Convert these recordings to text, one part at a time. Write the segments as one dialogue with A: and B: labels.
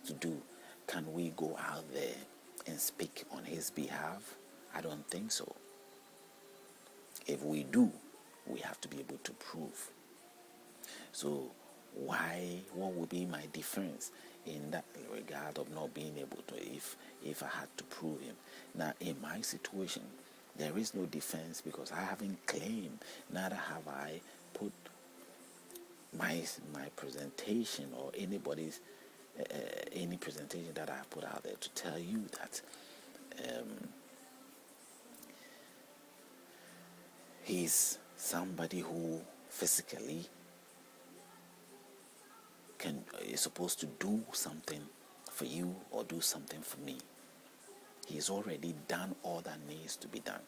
A: to do, can we go out there and speak on his behalf? I don't think so. If we do, we have to be able to prove. So what would be my defense in that regard of not being able to, if I had to prove him? Now, in my situation, there is no defense because I haven't claimed, neither have I put my presentation or anybody's any presentation that I put out there to tell you that he's somebody who physically is supposed to do something for you or do something for me. He's already done all that needs to be done.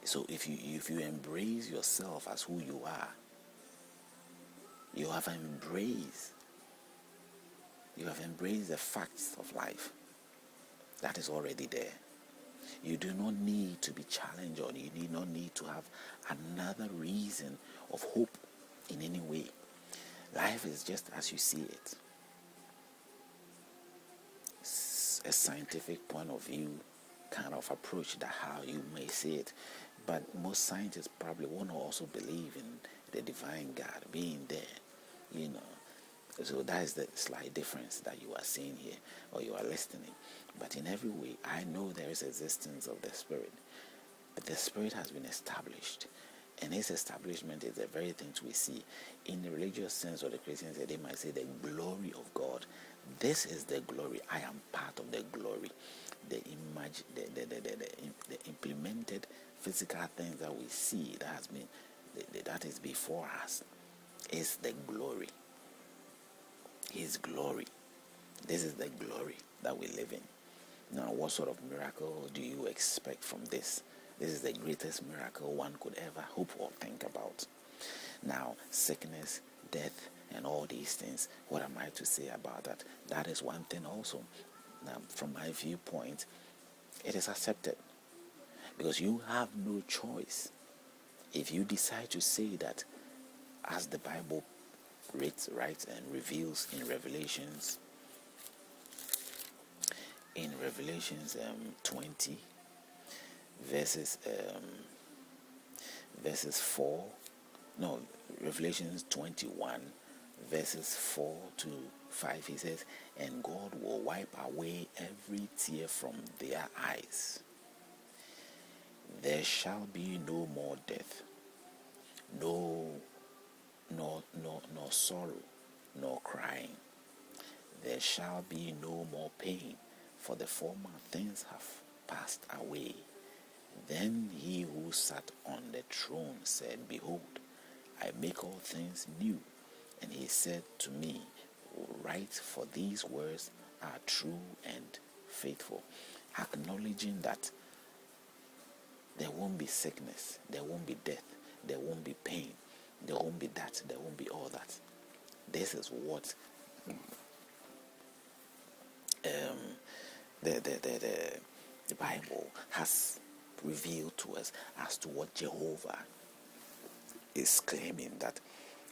A: So if you embrace yourself as who you are, you have embraced the facts of life that is already there. You do not need to be challenged, or you do not need to have another reason of hope in any way. Life is just as you see it. It's a scientific point of view kind of approach, that how you may see it. But most scientists probably won't also believe in the divine God being there, So that is the slight difference that you are seeing here, or you are listening. But in every way, I know there is existence of the Spirit. But the Spirit has been established. And his establishment is the very things we see. In the religious sense, or the Christians, they might say the glory of God. This is the glory. I am part of the glory. The implemented physical things that we see that is before us is the glory. His glory. This is the glory that we live in. Now, what sort of miracle do you expect from this? This is the greatest miracle one could ever hope or think about. Now, sickness, death, and all these things, what am I to say about that? That is one thing also. Now, from my viewpoint, it is accepted. Because you have no choice. If you decide to say that, as the Bible writes and reveals in Revelations 20, verses 4, no, Revelations 21, verses 4 to 5, he says, and God will wipe away every tear from their eyes. There shall be no more death, nor sorrow, nor crying. There shall be no more pain, for the former things have passed away. Then he who sat on the throne said, behold, I make all things new. And he said to me, write, for these words are true and faithful. Acknowledging that there won't be sickness, there won't be death, there won't be pain, there won't be that, there won't be all that. This is what the Bible has revealed to us as to what Jehovah is claiming, that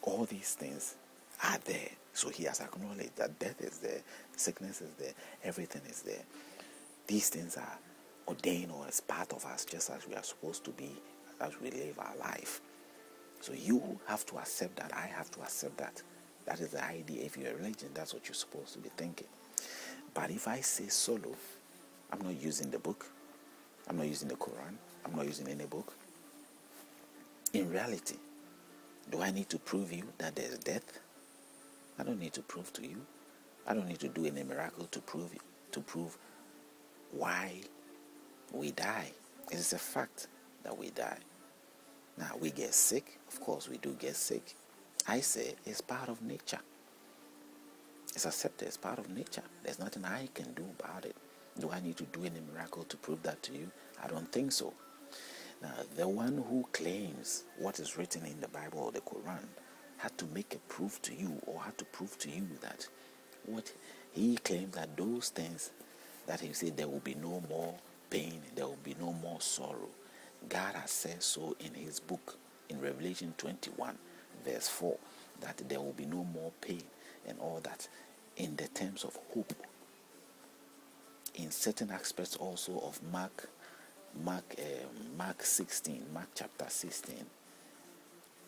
A: all these things are there. So he has acknowledged that death is there, sickness is there, everything is there. These things are ordained or as part of us, just as we are supposed to be as we live our life. So you have to accept that. I have to accept that. That is the idea. If you're a religion, that's what you're supposed to be thinking. But if I say solo, I'm not using the book. I'm not using the Quran. I'm not using any book. In reality, do I need to prove you that there's death? I don't need to prove to you. I don't need to do any miracle to prove why we die. It is a fact that we die. Now, we get sick. Of course, we do get sick. I say it's part of nature. It's accepted. It's part of nature. There's nothing I can do about it. Do I need to do any miracle to prove that to you? I don't think so. Now, the one who claims what is written in the Bible or the Quran had to make a proof to you, or had to prove to you that what he claimed, that those things that he said, there will be no more pain, there will be no more sorrow. God has said so in his book in Revelation 21 verse 4, that there will be no more pain and all that. in the terms of hope. In certain aspects also of Mark 16, Mark chapter 16,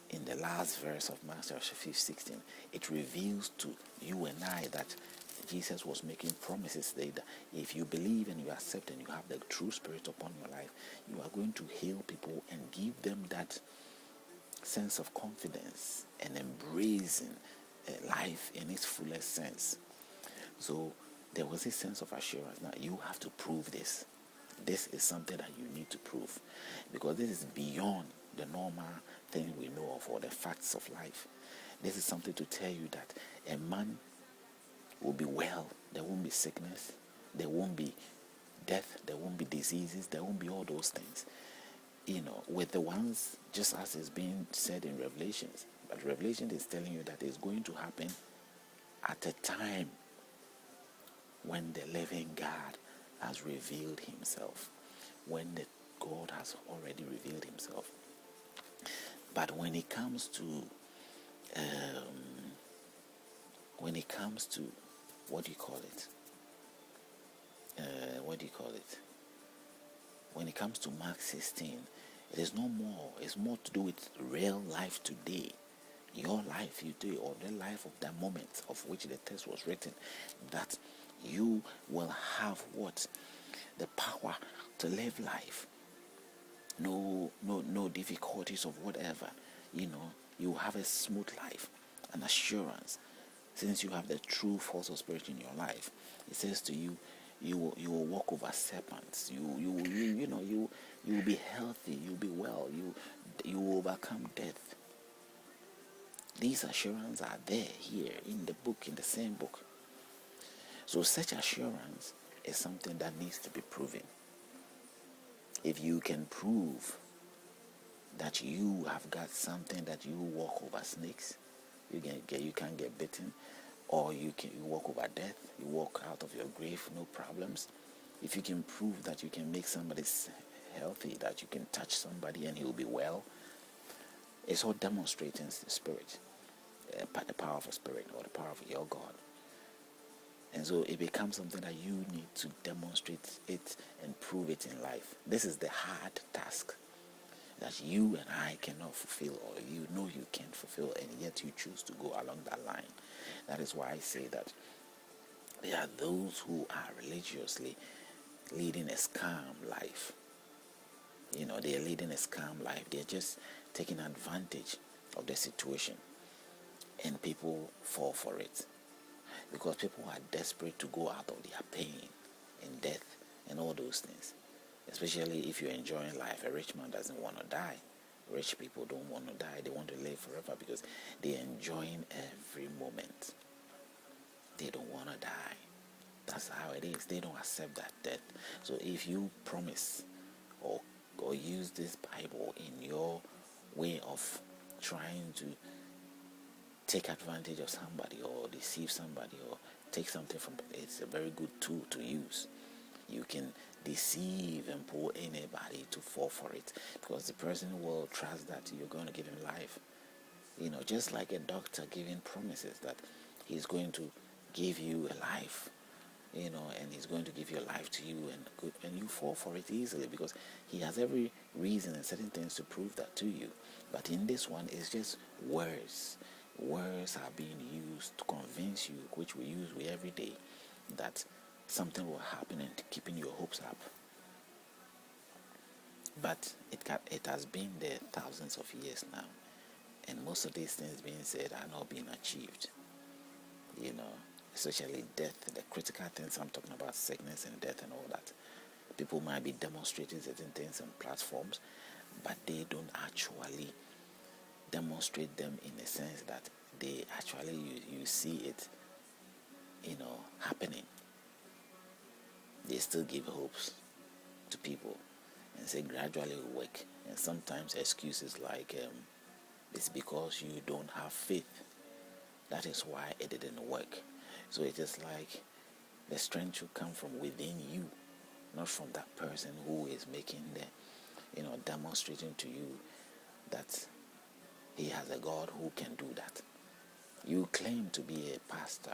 A: in the last verse of Mark chapter 16, it reveals to you and I that Jesus was making promises that if you believe and you accept and you have the true spirit upon your life, you are going to heal people and give them that sense of confidence and embracing life in its fullest sense. So there was a sense of assurance. Now you have to prove this. This is something that you need to prove, because this is beyond the normal thing we know of or the facts of life. This is something to tell you that a man will be well. There won't be sickness. There won't be death. There won't be diseases. There won't be all those things. With the ones, just as is being said in Revelations. But Revelation is telling you that it's going to happen at a time when the living God has revealed himself. When the God has already revealed himself. But when it comes to what do you call it? When it comes to Mark 16, it is no more. It's more to do with real life today. Your life today, or the life of that moment of which the text was written, that you will have what? The power to live life. No difficulties of whatever. You have a smooth life, an assurance. Since you have the true force of spirit in your life, it says to you, you will walk over serpents. You will be healthy. You'll be well. You will overcome death. These assurances are there here in the book, in the same book. So such assurance is something that needs to be proven. If you can prove that you have got something, that you walk over snakes, you can't get bitten, or you walk over death, you walk out of your grave, no problems. If you can prove that you can make somebody healthy, that you can touch somebody and he'll be well, it's all demonstrating the spirit, the power of a spirit, or the power of your God. And so it becomes something that you need to demonstrate it and prove it in life. This is the hard task that you and I cannot fulfill, or you can't fulfill, and yet you choose to go along that line. That is why I say that there are those who are religiously leading a scam life. They are leading a scam life. They're just taking advantage of the situation, and people fall for it. Because people are desperate to go out of their pain and death and all those things. Especially if you're enjoying life. A rich man doesn't want to die. Rich people don't want to die. They want to live forever because they're enjoying every moment. They don't want to die. That's how it is. They don't accept that death. So if you promise or use this Bible in your way of trying to take advantage of somebody or deceive somebody or take something from, it's a very good tool to use. You can deceive and pull anybody to fall for it, because the person will trust that you're going to give him life. Just like a doctor giving promises that he's going to give you a life, and he's going to give your life to you, and you fall for it easily because he has every reason and certain things to prove that to you. But in this one, it's just words. Words are being used to convince you, which we use every day, that something will happen and keeping your hopes up. But it has been there thousands of years now, and most of these things being said are not being achieved. Especially death, the critical things I'm talking about, sickness and death and all that. People might be demonstrating certain things on platforms, but they don't actually demonstrate them in a sense that they actually you see it happening. They still give hopes to people and say gradually it will work, and sometimes excuses like it's because you don't have faith, that is why it didn't work. So it is like the strength should come from within you, not from that person who is making demonstrating to you that he has a God who can do that. You claim to be a pastor,